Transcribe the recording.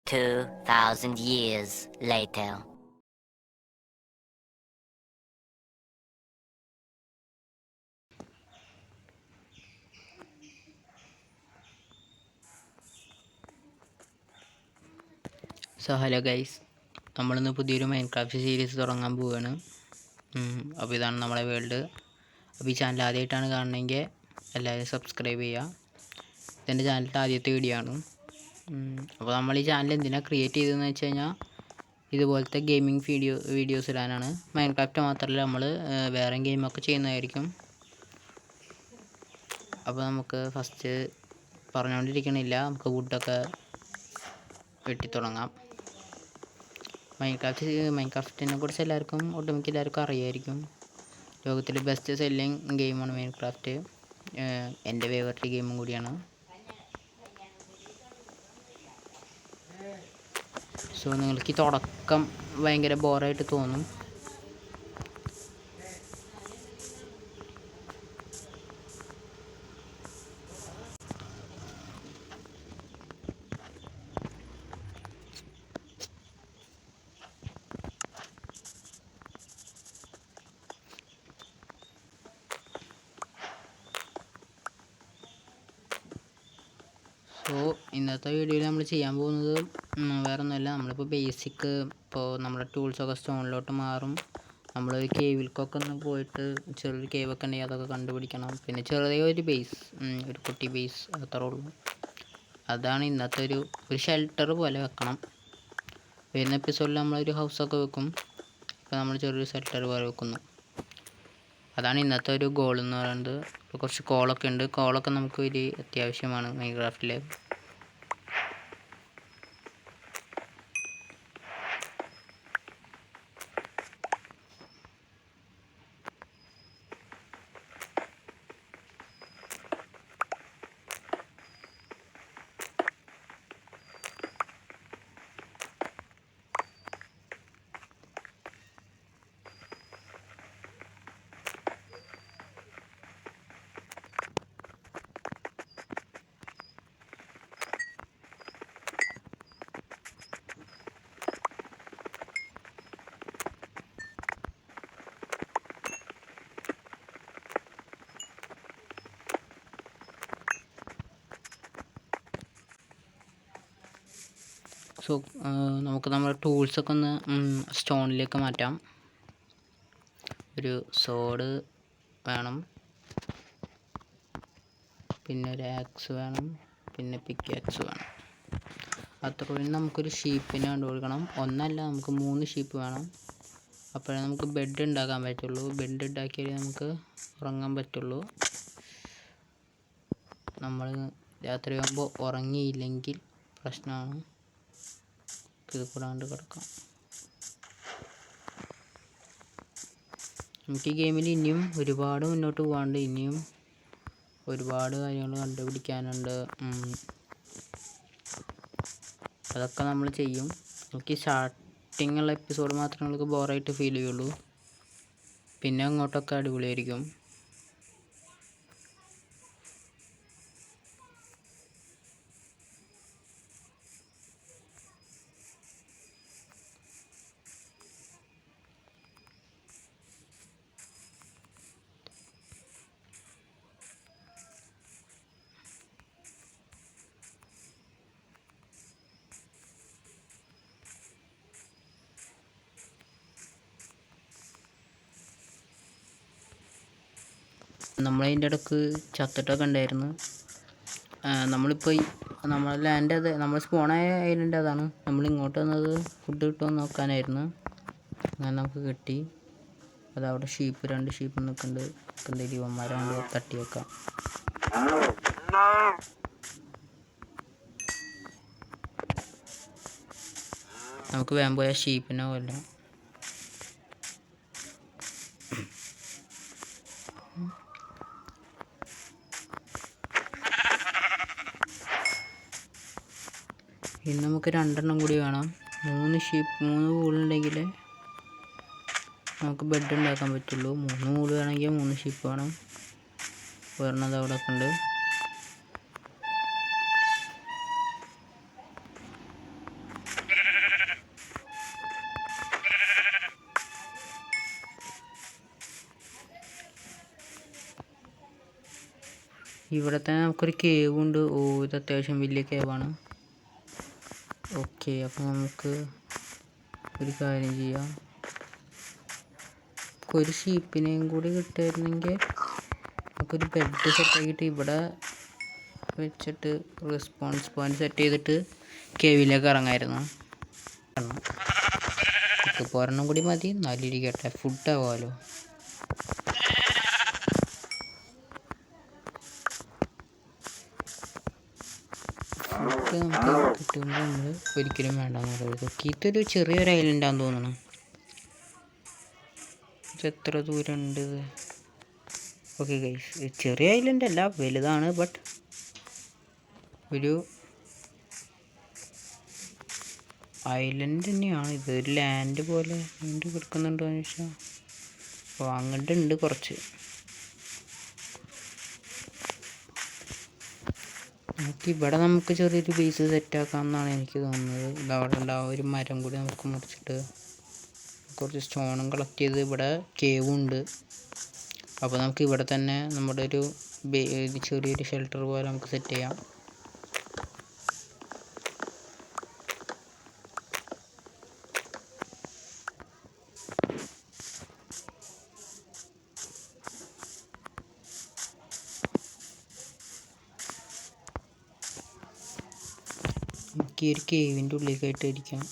2,000 years later. Hello guys, നമ്മളിന്ന് പുതിയൊരു Minecraft series തുടങ്ങാൻ പോവുകയാണ്. അപ്പോൾ ഇതാണ് നമ്മളെ വേൾഡ്. അപ്പോൾ ഈ ചാനൽ ആദ്യമായിട്ടാണ് കാണണമെങ്കിൽ എല്ലാവരും സബ്സ്ക്രൈബ് ചെയ്യുക. ഇതെൻ്റെ ചാനലിൻ്റെ ആദ്യത്തെ വീഡിയോ ആണ്. അപ്പോൾ നമ്മൾ ഈ ചാനൽ എന്തിനാണ് ക്രിയേറ്റ് ചെയ്തതെന്ന് വെച്ച് കഴിഞ്ഞാൽ ഇതുപോലത്തെ ഗെയിമിംഗ് വീഡിയോസ് ഇടാനാണ്. മൈൻക്രാഫ്റ്റ് മാത്രമല്ല, നമ്മൾ വേറെ ഗെയിമൊക്കെ ചെയ്യുന്നതായിരിക്കും. അപ്പോൾ നമുക്ക് ഫസ്റ്റ് പറഞ്ഞുകൊണ്ടിരിക്കണില്ല, നമുക്ക് വുഡൊക്കെ വെട്ടി തുടങ്ങാം. മൈൻക്രാഫ്റ്റിനെ കുറിച്ച് ഒട്ടുമിക്ക എല്ലാവർക്കും അറിയായിരിക്കും. ലോകത്തിലെ ബെസ്റ്റ് സെല്ലിങ് ഗെയിമാണ് മൈൻക്രാഫ്റ്റ്. എൻ്റെ ഫേവറേറ്റ് ഗെയിമും കൂടിയാണ്. സോ നിങ്ങൾക്ക് ഈ തുടക്കം ഭയങ്കര ബോറായിട്ട് തോന്നും. സോ ഇന്നത്തെ വീഡിയോയിൽ നമ്മൾ ചെയ്യാൻ പോകുന്നത് വേറെ ഒന്നുമല്ല. നമ്മളിപ്പോൾ ബേസിക് നമ്മുടെ ടൂൾസൊക്കെ സ്റ്റോണിലോട്ട് മാറും. നമ്മൾ കേവിൽക്കൊക്കെ ഒന്ന് പോയിട്ട് ചെറിയൊരു കേവൊക്കെ ഉണ്ടെങ്കിൽ അതൊക്കെ കണ്ടുപിടിക്കണം. പിന്നെ ചെറിയൊരു ഒരു കുട്ടി ബേസ് അത്രേ ഉള്ളൂ. അതാണ് ഇന്നത്തെ ഒരു ഷെൽട്ടർ പോലെ വെക്കണം. വരുന്ന എപ്പിസോഡിൽ നമ്മളൊരു ഹൗസൊക്കെ വെക്കും. ഇപ്പോൾ നമ്മൾ ചെറിയൊരു ഷെൽട്ടർ പോലെ വെക്കുന്നു. അതാണ് ഇന്നത്തെ ഒരു ഗോൾ എന്ന് പറയുന്നത്. ഇപ്പോൾ കുറച്ച് കോളൊക്കെ ഉണ്ട്. കോളൊക്കെ നമുക്ക് ഒരു അത്യാവശ്യമാണ് മൈൻക്രാഫ്റ്റിൽ. സോ നമുക്ക് നമ്മുടെ ടൂൾസൊക്കെ ഒന്ന് സ്റ്റോണിലേക്ക് മാറ്റാം. ഒരു സോഡ് വേണം, പിന്നെ ഒരു ആക്സ് വേണം, പിന്നെ പിക്കാക്സ് വേണം. അത്രയും നമുക്കൊരു ഷീപ്പിനെ കണ്ടുപിടിക്കണം. ഒന്നല്ല, നമുക്ക് 3 ഷീപ്പ് വേണം. അപ്പോഴേ നമുക്ക് ബെഡ് ഉണ്ടാക്കാൻ പറ്റുള്ളൂ. ബെഡ് ഉണ്ടാക്കിയാലേ നമുക്ക് ഉറങ്ങാൻ പറ്റുള്ളൂ. നമ്മൾ രാത്രിയാകുമ്പോൾ ഉറങ്ങിയില്ലെങ്കിൽ പ്രശ്നമാണ്. ഇത് കൂടാണ്ട് കിടക്കാം. നമുക്ക് ഈ ഗെയിമിൽ ഇനിയും ഒരുപാട് മുന്നോട്ട് പോകാണ്ട്. ഇനിയും ഒരുപാട് കാര്യങ്ങൾ കണ്ടുപിടിക്കാനുണ്ട്. അതൊക്കെ നമ്മൾ ചെയ്യും. നമുക്ക് ഈ സ്റ്റാർട്ടിങ്ങുള്ള എപ്പിസോഡ് മാത്രമേ നമുക്ക് ബോറായിട്ട് ഫീൽ ചെയ്യുള്ളൂ. പിന്നെ അങ്ങോട്ടൊക്കെ അടിപൊളിയായിരിക്കും. നമ്മളതിൻ്റെ ഇടയ്ക്ക് ചത്തിട്ടൊക്കെ ഉണ്ടായിരുന്നു. നമ്മളിപ്പോൾ നമ്മളെ ലാൻഡ് നമ്മൾ സ്പോണായ ഐലൻഡ് അതാണ്. നമ്മൾ ഇങ്ങോട്ട് വന്നത് ഫുഡ് കിട്ടുമോ നോക്കാനായിരുന്നു. അങ്ങനെ നമുക്ക് കിട്ടി. അതവിടെ 2 ഷീപ്പ് നിൽക്കുന്നുണ്ട്. എന്തെങ്കിലും ഇവന്മാരാണ്ട് തട്ടി വെക്കാം. നമുക്ക് വേഗം പോയാൽ ഷീപ്പിനെ കൊല്ലാം. ഇനി നമുക്ക് 2 എണ്ണം കൂടി വേണം. 3 വൂളുണ്ടെങ്കിൽ നമുക്ക് ബെഡ് ഉണ്ടാക്കാൻ പറ്റുള്ളൂ. 3 വൂള് വേണമെങ്കിൽ 3 ഷീപ്പ് വേണം. ഒരെണ്ണം അവിടെ ഒക്കെ ഉണ്ട്. ഇവിടെ തന്നെ നമുക്കൊരു കേവ് ഉണ്ട്. ഓ, ഇത് അത്യാവശ്യം വലിയ കേവാണ്. ഓക്കെ, അപ്പോൾ നമുക്ക് ഒരു കാര്യം ചെയ്യാം. ഒരു ഷീപ്പിനെയും കൂടി കിട്ടുമായിരുന്നെങ്കിൽ നമുക്കൊരു ബെഡ് സെറ്റാക്കിയിട്ട് ഇവിടെ വെച്ചിട്ട് റെസ്പോൺസ് പോയിന്റ് സെറ്റ് ചെയ്തിട്ട് കേവിലേക്ക് ഇറങ്ങായിരുന്നു. ഇപ്പോൾ ഒരെണ്ണം കൂടി മതി, നല്ലിരിക്കട്ടെ, ഫുഡ് ആവാമല്ലോ. ഫുഡ് നമുക്ക് കിട്ടുമ്പോൾ നമ്മൾ ഒരിക്കലും വേണ്ടെന്ന് പറയുന്നത്. ഇതൊരു ചെറിയൊരു ഐലൻഡാന്ന് തോന്നുന്നു. എത്ര ദൂരം ഉണ്ട്? ഓക്കെ ഗൈസ്, ചെറിയ ഐലൻഡ് അല്ല, വലുതാണ്. ബട്ട് ഒരു ഐലൻഡ് തന്നെയാണ് ഇത്. ഒരു ലാൻഡ് പോലെ നീണ്ടു കിടക്കുന്നുണ്ടോ എന്ന് ചോദിച്ചാൽ അപ്പോൾ അങ്ങോട്ട് ഉണ്ട് കുറച്ച്. ഇവിടെ നമുക്ക് ചെറിയൊരു ബേസ് സെറ്റാക്കാമെന്നാണ് എനിക്ക് തോന്നുന്നത്. ഇതവിടെ ഉണ്ടാവും ഒരു മരം കൂടി നമുക്ക് മുറിച്ചിട്ട് കുറച്ച് സ്റ്റോണും കളക്ട് ചെയ്ത് ഇവിടെ കേവും ഉണ്ട്. അപ്പോൾ നമുക്ക് ഇവിടെ തന്നെ നമ്മുടെ ഒരു ചെറിയൊരു ഷെൽട്ടർ പോലെ നമുക്ക് സെറ്റ് ചെയ്യാം. നമുക്ക് ഈ ഒരു കേവിൻ്റെ ഉള്ളിലേക്കായിട്ട് ഇരിക്കാം.